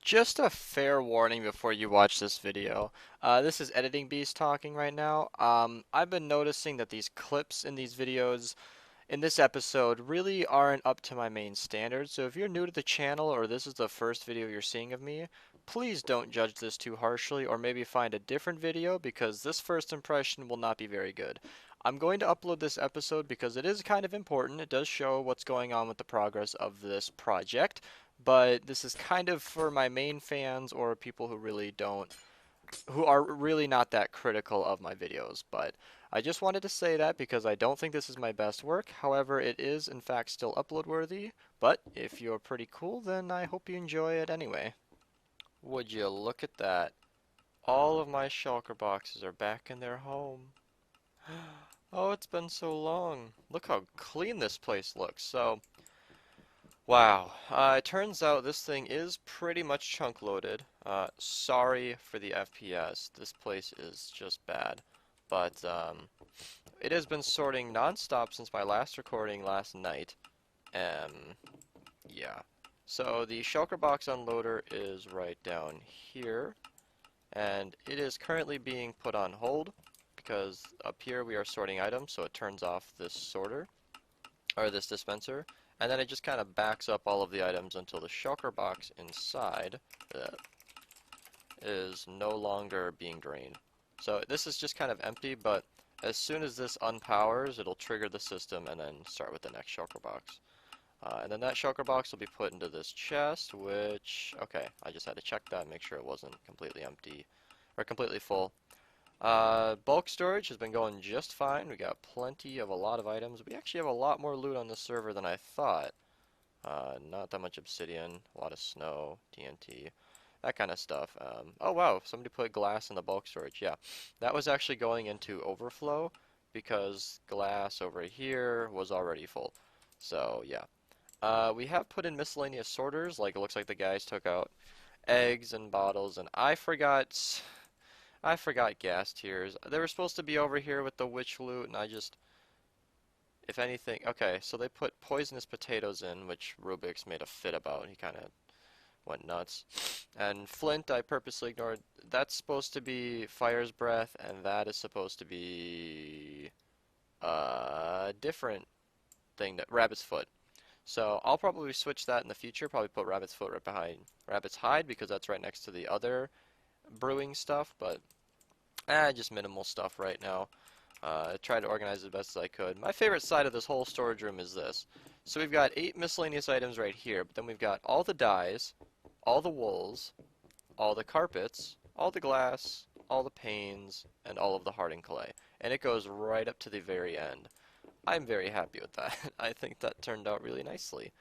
Just a fair warning before you watch this video. This is Editing Beast talking right now. I've been noticing that these clips in these videos in this episode really aren't up to my main standards. So if you're new to the channel or this is the first video you're seeing of me, please don't judge this too harshly or maybe find a different video because this first impression will not be very good. I'm going to upload this episode because it is kind of important. It does show what's going on with the progress of this project, but this is kind of for my main fans or people who are really not that critical of my videos. But I just wanted to say that because I don't think this is my best work. However, it is in fact still upload worthy. But if you're pretty cool, then I hope you enjoy it anyway. Would you look at that? All of my shulker boxes are back in their home. Oh, it's been so long. Look how clean this place looks. Wow. It turns out this thing is pretty much chunk loaded. Sorry for the FPS. This place is just bad. But it has been sorting non-stop since my last recording last night. Yeah. So the shulker box unloader is right down here. And it is currently being put on hold because up here we are sorting items, so it turns off this sorter, or this dispenser, and then it just kind of backs up all of the items until the shulker box inside is no longer being drained. So this is just kind of empty, but as soon as this unpowers, it'll trigger the system and then start with the next shulker box. And then that shulker box will be put into this chest, which, okay, I just had to check that and make sure it wasn't completely empty, or completely full. Bulk storage has been going just fine. We got plenty of a lot of items. We actually have a lot more loot on this server than I thought. Not that much obsidian, a lot of snow, TNT, that kind of stuff. Oh wow, somebody put glass in the bulk storage. Yeah, that was actually going into overflow because glass over here was already full. So yeah. We have put in miscellaneous sorters, like it looks like the guys took out eggs and bottles, and I forgot gas tiers. They were supposed to be over here with the witch loot, and if anything, okay, so they put poisonous potatoes in, which Rubik's made a fit about. He kind of went nuts. And flint, I purposely ignored. That's supposed to be fire's breath, and that is supposed to be a different thing, that rabbit's foot. So I'll probably switch that in the future, probably put rabbit's foot right behind rabbit's hide because that's right next to the other brewing stuff, but just minimal stuff right now. I tried to organize it as best as I could. My favorite side of this whole storage room is this. So we've got 8 miscellaneous items right here, but then we've got all the dyes, all the wools, all the carpets, all the glass, all the panes, and all of the hardened clay. And it goes right up to the very end. I'm very happy with that. I think that turned out really nicely.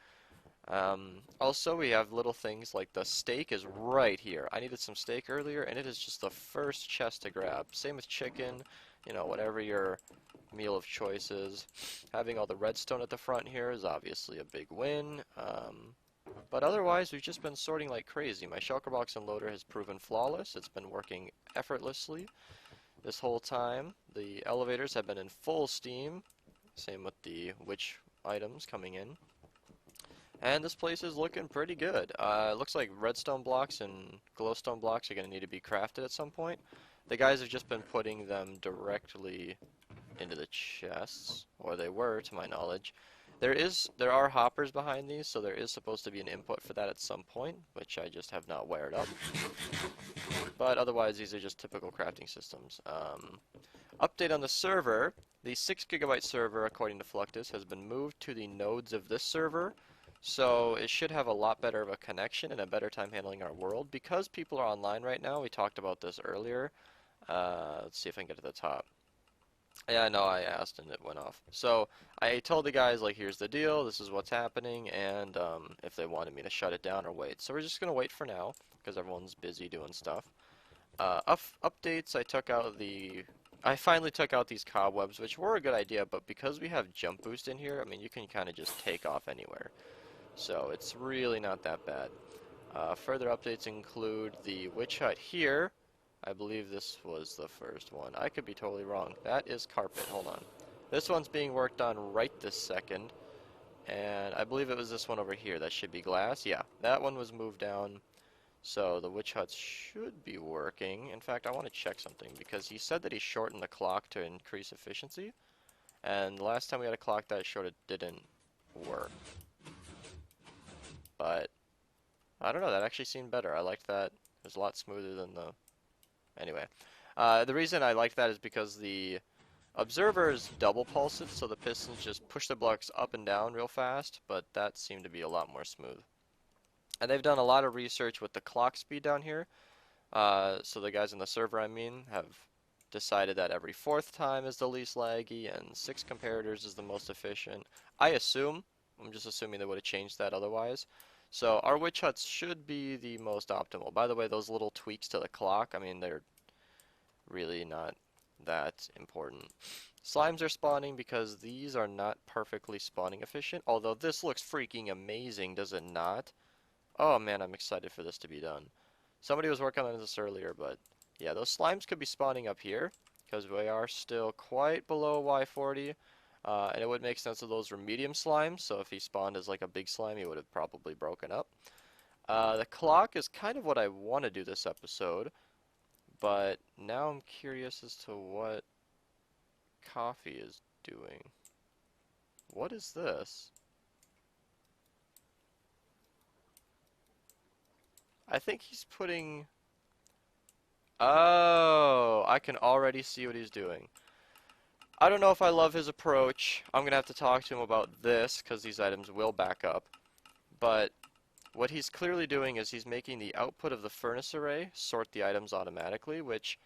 Also, we have little things like the steak is right here. I needed some steak earlier, and it is just the first chest to grab. Same with chicken, whatever your meal of choice is. Having all the redstone at the front here is obviously a big win. But otherwise, we've just been sorting like crazy. My shulker box unloader has proven flawless. It's been working effortlessly this whole time. The elevators have been in full steam. Same with the witch items coming in. And this place is looking pretty good. It looks like redstone blocks and glowstone blocks are going to need to be crafted at some point. The guys have just been putting them directly into the chests, or they were, to my knowledge. There are hoppers behind these, so there is supposed to be an input for that at some point, which I just have not wired up. But otherwise, these are just typical crafting systems. Update on the server. The 6 GB server, according to Fluctus, has been moved to the nodes of this server. So it should have a lot better of a connection and a better time handling our world. Because people are online right now, we talked about this earlier. Let's see if I can get to the top. Yeah, no, I asked and it went off. So I told the guys, like, here's the deal, this is what's happening, and if they wanted me to shut it down or wait. So we're just going to wait for now, because everyone's busy doing stuff. Updates, I finally took out these cobwebs, which were a good idea, but because we have jump boost in here, I mean, you can kind of just take off anywhere. So it's really not that bad. Further updates include the witch hut here. I believe this was the first one. I could be totally wrong. That is carpet. Hold on. This one's being worked on right this second. And I believe it was this one over here. That should be glass. Yeah, that one was moved down. So the witch huts should be working. In fact, I want to check something because he said that he shortened the clock to increase efficiency. And the last time we had a clock that short, it didn't work. But I don't know, that actually seemed better. I liked that. It was a lot smoother than the... Anyway. The reason I liked that is because the observers double pulse it, so the pistons just push the blocks up and down real fast, but that seemed to be a lot more smooth. And they've done a lot of research with the clock speed down here. So the guys in the server, I mean, have decided that every fourth time is the least laggy and 6 comparators is the most efficient. I'm just assuming they would have changed that otherwise. So our witch huts should be the most optimal. By the way, those little tweaks to the clock, I mean, they're really not that important. Slimes are spawning because these are not perfectly spawning efficient, although this looks freaking amazing, does it not? Oh man, I'm excited for this to be done. Somebody was working on this earlier, but yeah, those slimes could be spawning up here because we are still quite below Y40. And it would make sense if those were medium slimes, so if he spawned as like a big slime, he would have probably broken up. The clock is kind of what I want to do this episode, but now I'm curious as to what coffee is doing. What is this? I think he's putting... Oh, I can already see what he's doing. I don't know if I love his approach. I'm going to have to talk to him about this because these items will back up. But what he's clearly doing is he's making the output of the furnace array sort the items automatically, which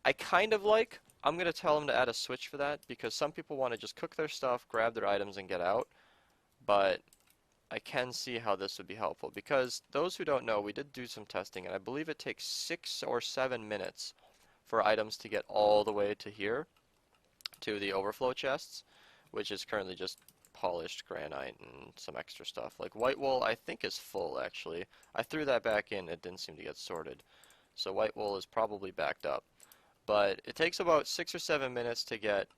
I kind of like. I'm going to tell him to add a switch for that because some people want to just cook their stuff, grab their items, and get out. But I can see how this would be helpful because those who don't know, we did do some testing, and I believe it takes 6 or 7 minutes for items to get all the way to here, to the overflow chests, which is currently just polished granite and some extra stuff. Like white wool, I think is full actually. I threw that back in, it didn't seem to get sorted. So white wool is probably backed up. But it takes about 6 or 7 minutes to get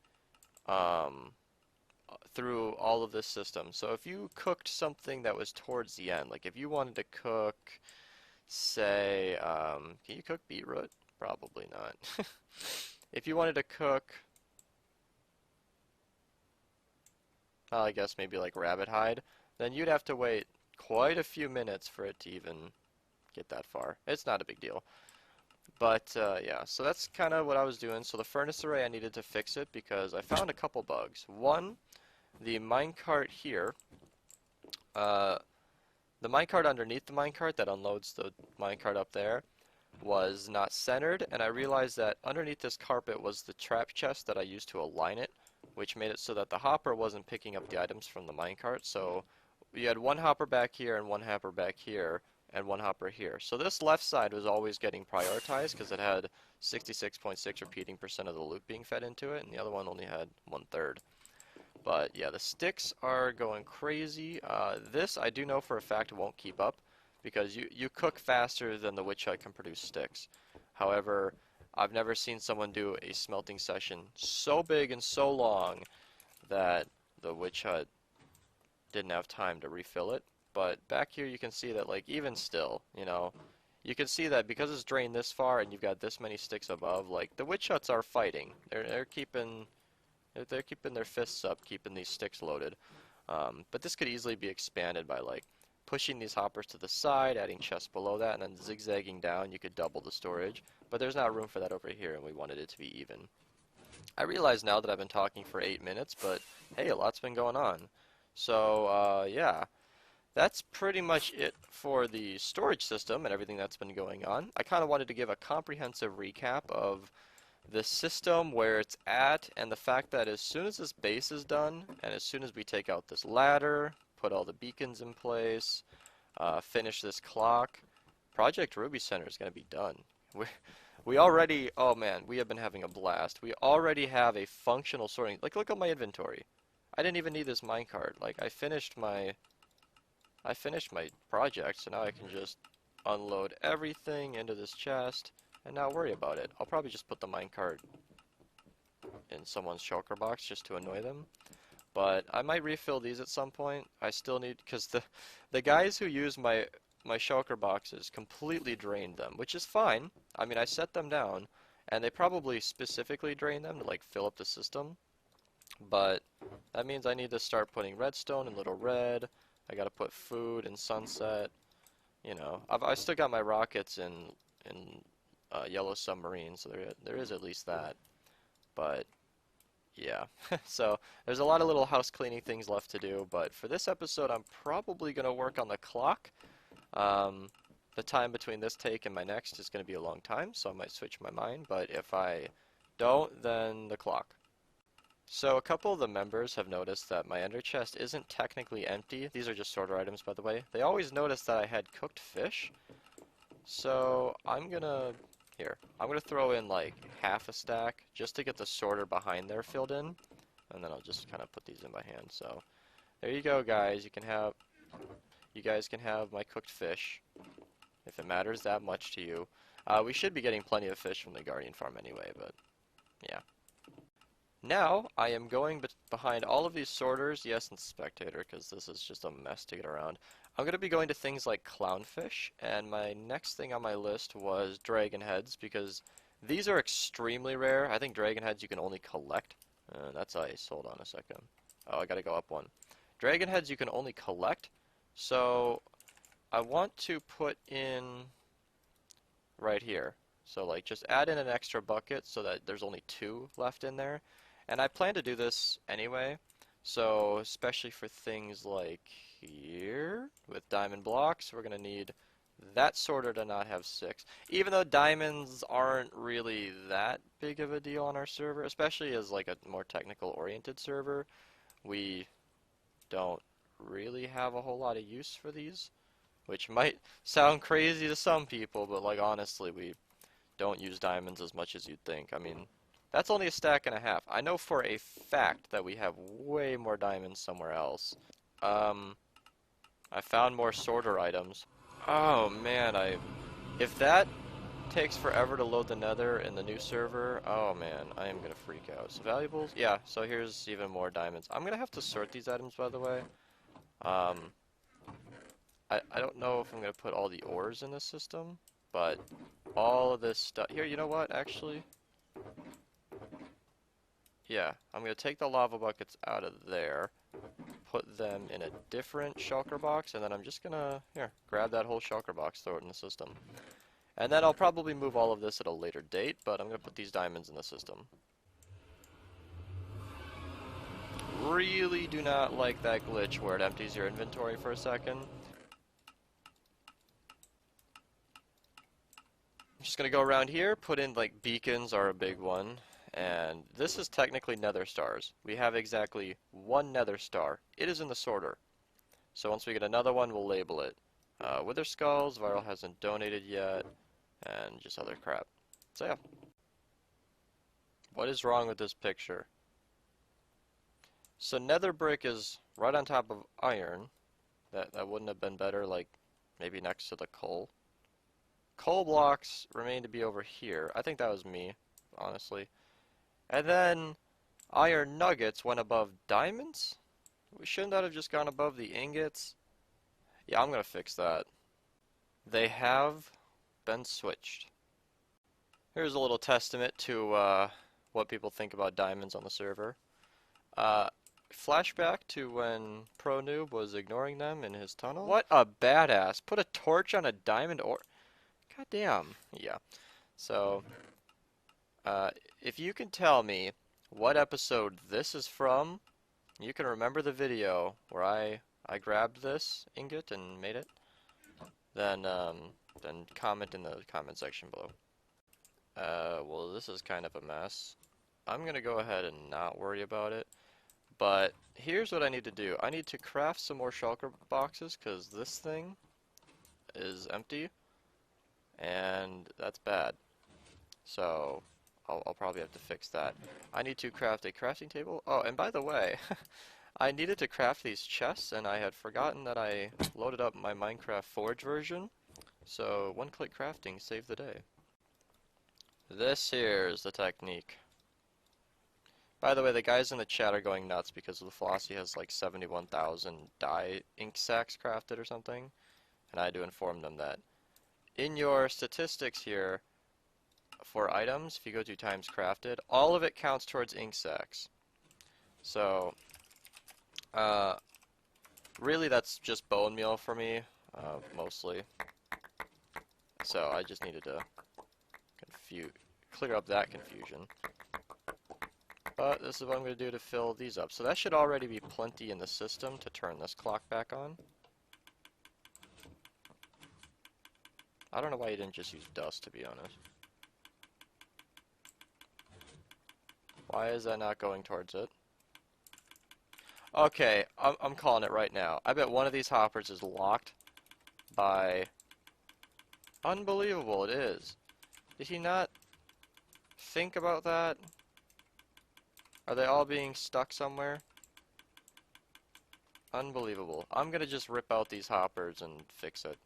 through all of this system. So if you cooked something that was towards the end, like if you wanted to cook, say, can you cook beetroot? Probably not. If you wanted to cook, I guess maybe like rabbit hide, then you'd have to wait quite a few minutes for it to even get that far. It's not a big deal. But yeah, so that's kind of what I was doing. So the furnace array, I needed to fix it because I found a couple bugs. One, the minecart here, the minecart underneath the minecart that unloads the minecart up there was not centered, and I realized that underneath this carpet was the trap chest that I used to align it, which made it so that the hopper wasn't picking up the items from the minecart. So you had one hopper back here and one hopper back here and one hopper here. So this left side was always getting prioritized because it had 66.6 repeating percent of the loot being fed into it, and the other one only had 1/3. But yeah, the sticks are going crazy. This I do know for a fact won't keep up because you cook faster than the witch hut can produce sticks. However, I've never seen someone do a smelting session so big and so long that the witch hut didn't have time to refill it. But back here you can see that, like, even still, you know, you can see that because it's drained this far and you've got this many sticks above, like, the witch huts are fighting. They're keeping their fists up, keeping these sticks loaded. But this could easily be expanded by, like, pushing these hoppers to the side, adding chests below that, and then zigzagging down. You could double the storage. But there's not room for that over here, and we wanted it to be even. I realize now that I've been talking for 8 minutes, but hey, a lot's been going on. So, yeah. That's pretty much it for the storage system and everything that's been going on. I kind of wanted to give a comprehensive recap of the system, where it's at, and the fact that as soon as this base is done, and as soon as we take out this ladder, put all the beacons in place, finish this clock, Project Ruby Center is going to be done. We already, oh man, we have been having a blast. We already have a functional sorting. Like, look at my inventory. I didn't even need this minecart. Like, I finished my project, so now I can just unload everything into this chest and not worry about it. I'll probably just put the minecart in someone's shulker box just to annoy them. But I might refill these at some point. I still need, because the guys who use my my shulker boxes completely drained them, which is fine. I mean, I set them down, and they probably specifically drained them to like fill up the system. But that means I need to start putting redstone in Little Red. I gotta put food in Sunset. You know, I still got my rockets in Yellow Submarine, so there is at least that. But yeah, so there's a lot of little house cleaning things left to do. But for this episode, I'm probably gonna work on the clock. Um, the time between this take and my next is gonna be a long time, so I might switch my mind. But if I don't, then the clock. So a couple of the members have noticed that my ender chest isn't technically empty. These are just sorter items, by the way. They always noticed that I had cooked fish. So I'm gonna throw in like half a stack just to get the sorter behind there filled in, and then I'll just kind of put these in by hand. So there you go, guys. You guys can have my cooked fish if it matters that much to you. We should be getting plenty of fish from the Guardian farm anyway, but yeah. Now, I am going behind all of these sorters, yes, and spectator, because this is just a mess to get around. I'm going to be going to things like clownfish, and my next thing on my list was dragon heads, because these are extremely rare. I think dragon heads you can only collect. That's ice. Hold on a second. Oh, I got to go up one. Dragon heads you can only collect, so I want to put in right here. So, like, just add in an extra bucket so that there's only 2 left in there. And I plan to do this anyway, so especially for things like here, with diamond blocks, we're going to need that sorter to not have 6. Even though diamonds aren't really that big of a deal on our server, especially as like a more technical oriented server, we don't really have a whole lot of use for these, which might sound crazy to some people, but like honestly, we don't use diamonds as much as you'd think. I mean, that's only a stack and a half. I know for a fact that we have way more diamonds somewhere else. I found more sorter items. Oh man, if that takes forever to load the nether in the new server, oh man, I am gonna freak out. So valuables? Yeah, so here's even more diamonds. I'm gonna have to sort these items, by the way. I don't know if I'm gonna put all the ores in this system, but all of this stuff here, you know what, actually? Yeah, I'm going to take the lava buckets out of there, put them in a different shulker box, and then I'm just going to, here, grab that whole shulker box, throw it in the system. And then I'll probably move all of this at a later date, but I'm going to put these diamonds in the system. Really do not like that glitch where it empties your inventory for a second. I'm just going to go around here, put in, like, beacons are a big one. And this is technically nether stars. We have exactly 1 nether star. It is in the sorter. So once we get another one, we'll label it. Wither skulls, Viral hasn't donated yet, and just other crap. So yeah. What is wrong with this picture? So nether brick is right on top of iron. That wouldn't have been better, like, maybe next to the coal. Coal blocks remain to be over here. I think that was me, honestly. And then iron nuggets went above diamonds? Shouldn't that have just gone above the ingots? Yeah, I'm gonna fix that. They have been switched. Here's a little testament to what people think about diamonds on the server. Flashback to when Pro Noob was ignoring them in his tunnel. What a badass. Put a torch on a diamond ore. God damn. Yeah. So, if you can tell me what episode this is from, you can remember the video where I grabbed this ingot and made it, then comment in the comment section below. Well, this is kind of a mess. I'm gonna go ahead and not worry about it, but here's what I need to do. I need to craft some more shulker boxes, because this thing is empty, and that's bad. So I'll probably have to fix that. I need to craft a crafting table. Oh, and by the way, I needed to craft these chests, and I had forgotten that I loaded up my Minecraft Forge version. So one-click crafting saved the day. This here is the technique. By the way, the guys in the chat are going nuts because the Flossie has like 71,000 dye ink sacks crafted or something. and I had to inform them that. In your statistics here, for items, if you go to times crafted, all of it counts towards ink sacs. So, really that's just bone meal for me, mostly. So I just needed to clear up that confusion. But this is what I'm going to do to fill these up. So that should already be plenty in the system to turn this clock back on. I don't know why you didn't just use dust, to be honest. Why is that not going towards it? Okay, I'm calling it right now. I bet one of these hoppers is locked by... Unbelievable, it is. Did he not think about that? Are they all being stuck somewhere? Unbelievable. I'm gonna just rip out these hoppers and fix it.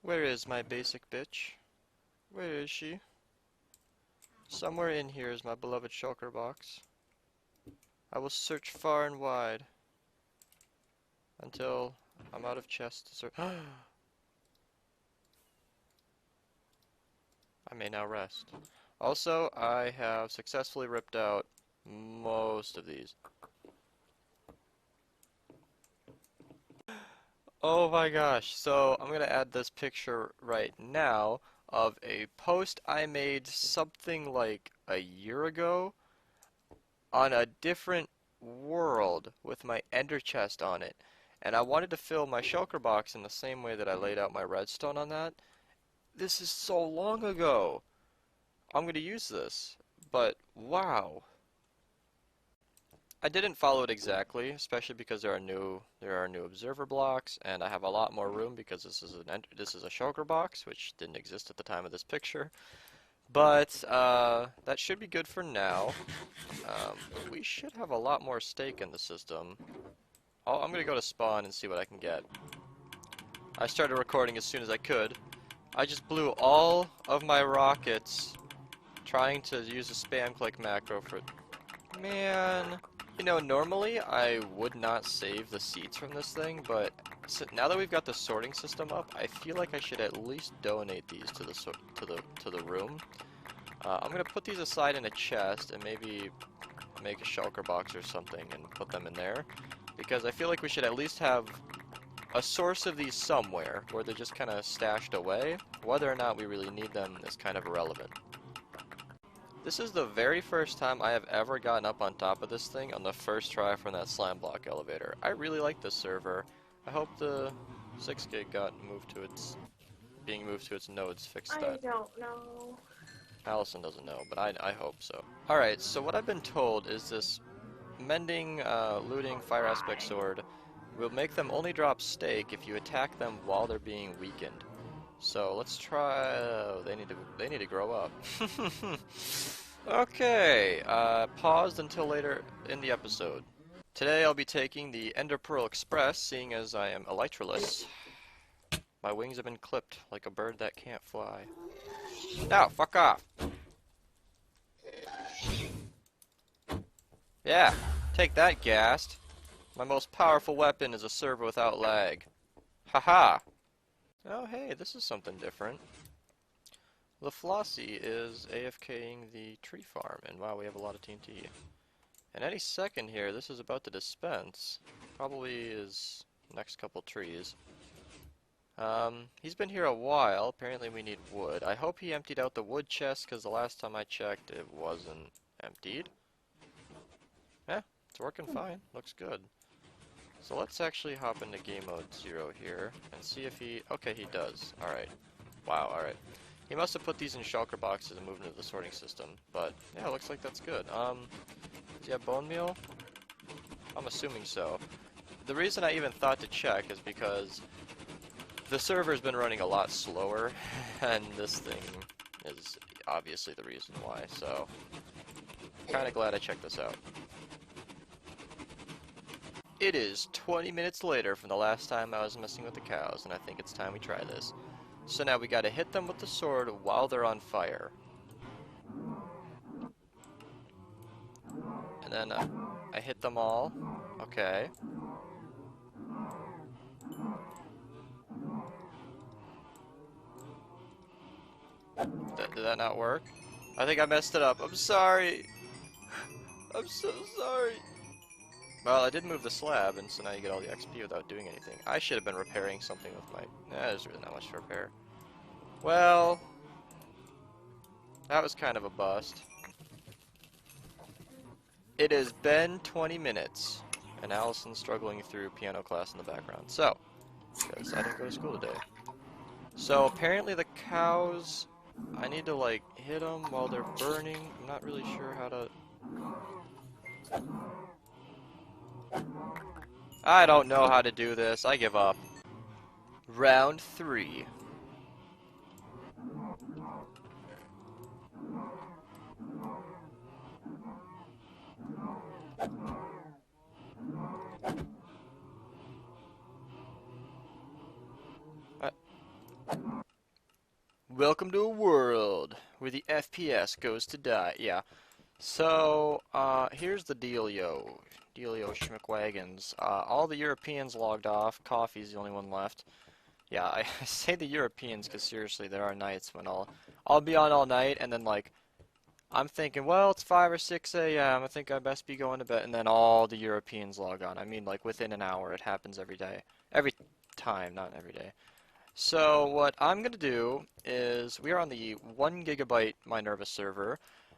Where is my basic bitch? Where is she? Somewhere in here is my beloved shulker box. I will search far and wide until I'm out of chests to search. I may now rest. Also, I have successfully ripped out most of these. Oh my gosh, so I'm gonna add this picture right now of a post I made something like a year ago on a different world with my ender chest on it. And I wanted to fill my shulker box in the same way that I laid out my redstone on that. This is so long ago. I'm going to use this, but wow. I didn't follow it exactly, especially because there are new observer blocks, and I have a lot more room because this is a shulker box, which didn't exist at the time of this picture. But that should be good for now. We should have a lot more steak in the system. I'm gonna go to spawn and see what I can get. I started recording as soon as I could. I just blew all of my rockets trying to use a spam click macro for... Man... You know, normally I would not save the seeds from this thing, but now that we've got the sorting system up, I feel like I should at least donate these to the room. I'm gonna put these aside in a chest and maybe make a shulker box or something and put them in there, because I feel like we should at least have a source of these somewhere where they're just kind of stashed away. Whether or not we really need them is kind of irrelevant. This is the very first time I have ever gotten up on top of this thing on the first try from that slime block elevator. I really like this server. I hope the 6 gig being moved to its nodes fixed that. I don't know. Allison doesn't know, but I hope so. Alright, so what I've been told is this mending, looting, fire aspect sword will make them only drop steak if you attack them while they're being weakened. So let's try. They need to grow up. Okay. Paused until later in the episode. Today I'll be taking the Ender Pearl Express, seeing as I am elytraless. My wings have been clipped like a bird that can't fly. Now, fuck off. Yeah, take that, Ghast. My most powerful weapon is a server without lag. Haha. Oh hey, this is something different. The Flossie is AFKing the tree farm, and wow, we have a lot of TNT. And any second here, this is about to dispense. Probably is next couple trees. He's been here a while. Apparently we need wood. I hope he emptied out the wood chest, because the last time I checked it wasn't emptied. Yeah, it's working fine. Looks good. So let's actually hop into game mode 0 here and see if he... Okay, he does. Alright. Wow, alright. He must have put these in shulker boxes and moved into the sorting system. But, yeah, it looks like that's good. Does he have bone meal? I'm assuming so. The reason I even thought to check is because the server's been running a lot slower, and this thing is obviously the reason why, so... Kinda glad I checked this out. It is 20 minutes later from the last time I was messing with the cows, and I think it's time we try this. So now we gotta hit them with the sword while they're on fire. and then I hit them all. Okay. Did that not work? I think I messed it up. I'm sorry. I'm so sorry. Well, I did move the slab, and so now you get all the XP without doing anything. I should have been repairing something with my... there's really not much to repair. Well, that was kind of a bust. It has been 20 minutes, and Allison's struggling through piano class in the background. So, because I didn't go to school today. So, apparently the cows... I need to, like, hit them while they're burning. I'm not really sure how to... I don't know how to do this. I give up. Round 3. Welcome to a world where the FPS goes to die. Yeah. So, here's the dealio. Dealio schmickwagons. All the Europeans logged off. Coffee's the only one left. Yeah, I say the Europeans because seriously, there are nights when I'll be on all night, and then like I'm thinking, well, it's 5 or 6 a.m. I think I best be going to bed, and then all the Europeans log on. I mean, like within an hour. It happens every day, every time, not every day. So what I'm gonna do is we are on the 1 gigabyte Minerva server.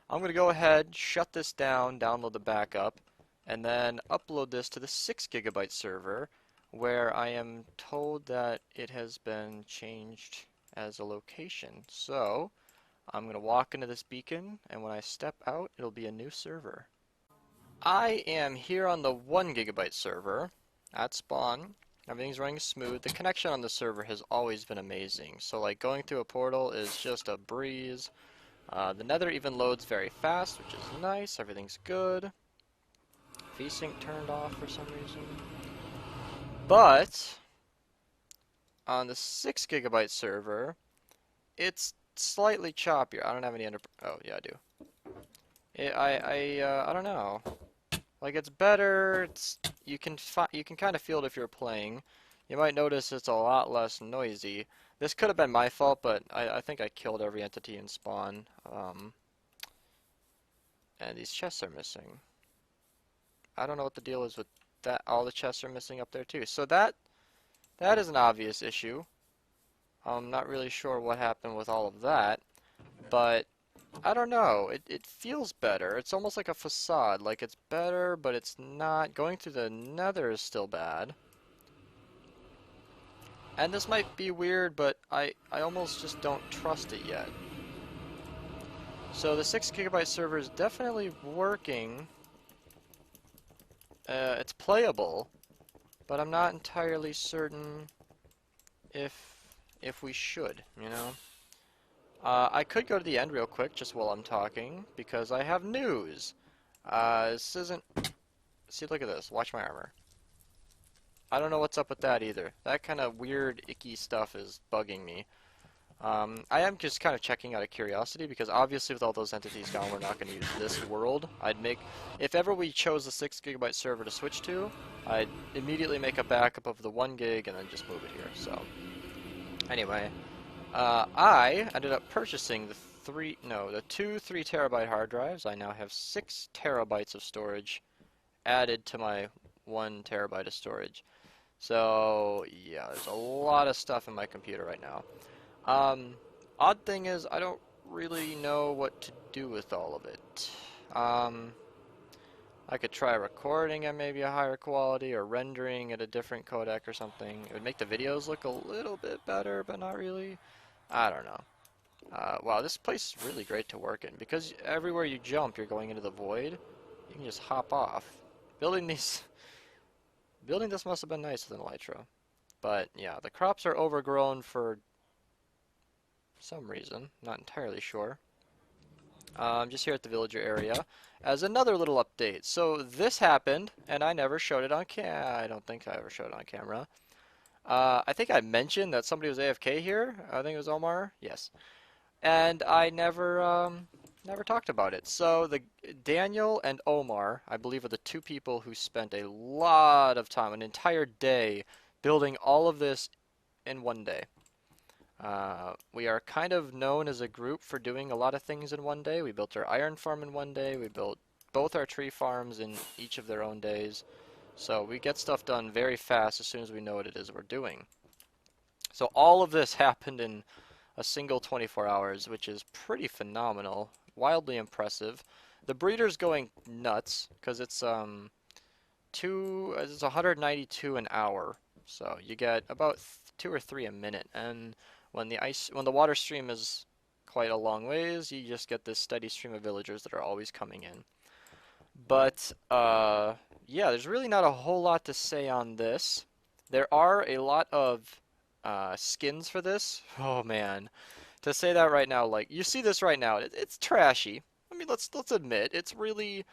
I'm going to go ahead, shut this down, download the backup, and then upload this to the 6 gigabyte server, where I am told that it has been changed as a location. So, I'm going to walk into this beacon, and when I step out, it'll be a new server. I am here on the 1 gigabyte server, at spawn. Everything's running smooth. The connection on the server has always been amazing, so like going through a portal is just a breeze. The nether even loads very fast, which is nice. Everything's good. VSync turned off for some reason. But on the 6 gigabyte server, it's slightly choppier. I don't have any under... Oh, yeah, I do. I don't know. Like, it's better. You can kind of feel it if you're playing. You might notice it's a lot less noisy. This could have been my fault, but I think I killed every entity in spawn. And these chests are missing. I don't know what the deal is with that. All the chests are missing up there too. So that is an obvious issue. I'm not really sure what happened with all of that, but I don't know. It feels better. It's almost like a facade. Like it's better, but it's not. Going through the nether is still bad. And this might be weird, but I almost just don't trust it yet. So the 6 gigabyte server is definitely working. It's playable, but I'm not entirely certain if we should, you know? I could go to the end real quick just while I'm talking, because I have news. This isn't... See, look at this. Watch my armor. I don't know what's up with that either. That kind of weird, icky stuff is bugging me. I am just kind of checking out of curiosity, because obviously with all those entities gone, we're not going to use this world. If ever we chose the 6 gigabyte server to switch to, I'd immediately make a backup of the 1 gig and then just move it here. So, anyway, I ended up purchasing the two 3 terabyte hard drives. I now have 6 terabytes of storage added to my 1 terabyte of storage. So, yeah, there's a lot of stuff in my computer right now. Odd thing is, I don't really know what to do with all of it. I could try recording at maybe a higher quality or rendering at a different codec or something. It would make the videos look a little bit better, but not really. I don't know. Wow, this place is really great to work in, because everywhere you jump, you're going into the void. You can just hop off. Building this must have been nice with an elytra. But, yeah, the crops are overgrown for some reason, not entirely sure. I'm just here at the villager area as another little update. So this happened, and I never showed it on I don't think I ever showed it on camera. I think I mentioned that somebody was AFK here. I think it was Omar. Yes. And I never Never talked about it. So the Daniel and Omar, I believe, are the two people who spent a lot of time, an entire day, building all of this in one day. We are kind of known as a group for doing a lot of things in one day. We built our iron farm in one day. We built both our tree farms in each of their own days. So we get stuff done very fast as soon as we know what it is we're doing. So all of this happened in a single 24 hours, which is pretty phenomenal, wildly impressive. The breeder's going nuts because it's 192 an hour, so you get about 2 or 3 a minute. And when the water stream is quite a long ways, you just get this steady stream of villagers that are always coming in. But yeah, there's really not a whole lot to say on this. There are a lot of skins for this. Oh man, to say that right now, like you see this right now, it's trashy. I mean, let's admit it's really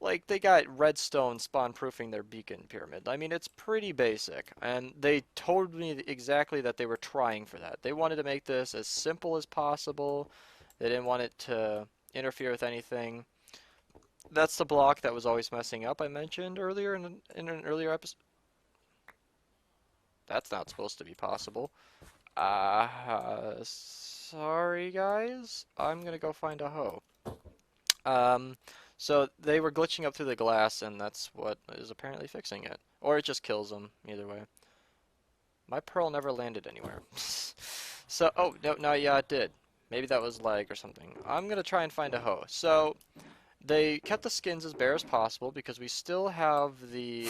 like they got redstone spawn proofing their beacon pyramid. I mean, it's pretty basic, and they told me exactly that they were trying for that. They wanted to make this as simple as possible. They didn't want it to interfere with anything. That's the block that was always messing up. I mentioned earlier in an earlier episode. That's not supposed to be possible. Sorry guys. I'm gonna go find a hoe. Um, so they were glitching up through the glass, and that's what is apparently fixing it. Or it just kills them, either way. My pearl never landed anywhere. So, oh, no, no, yeah, it did. Maybe that was lag or something. I'm gonna try and find a hoe. So, they kept the skins as bare as possible because we still have the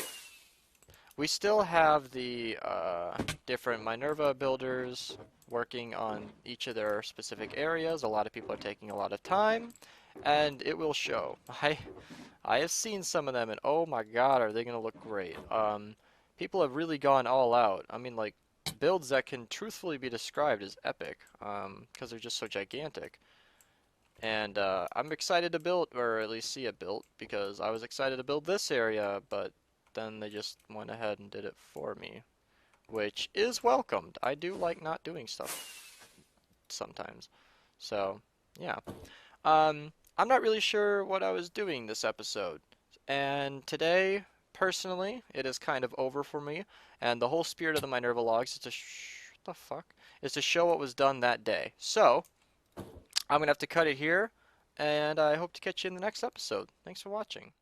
different Minerva builders working on each of their specific areas. A lot of people are taking a lot of time, and it will show. I have seen some of them, and oh my god, are they gonna look great. People have really gone all out. I mean, like, builds that can truthfully be described as epic, because they're just so gigantic. And I'm excited to build, or at least see it built, because I was excited to build this area, but then they just went ahead and did it for me, which is welcomed. I do like not doing stuff sometimes. So, yeah. I'm not really sure what I was doing this episode. And today, personally, it is kind of over for me. And the whole spirit of the Minerva logs is to what the fuck? Is to show what was done that day. So, I'm gonna have to cut it here, and I hope to catch you in the next episode. Thanks for watching.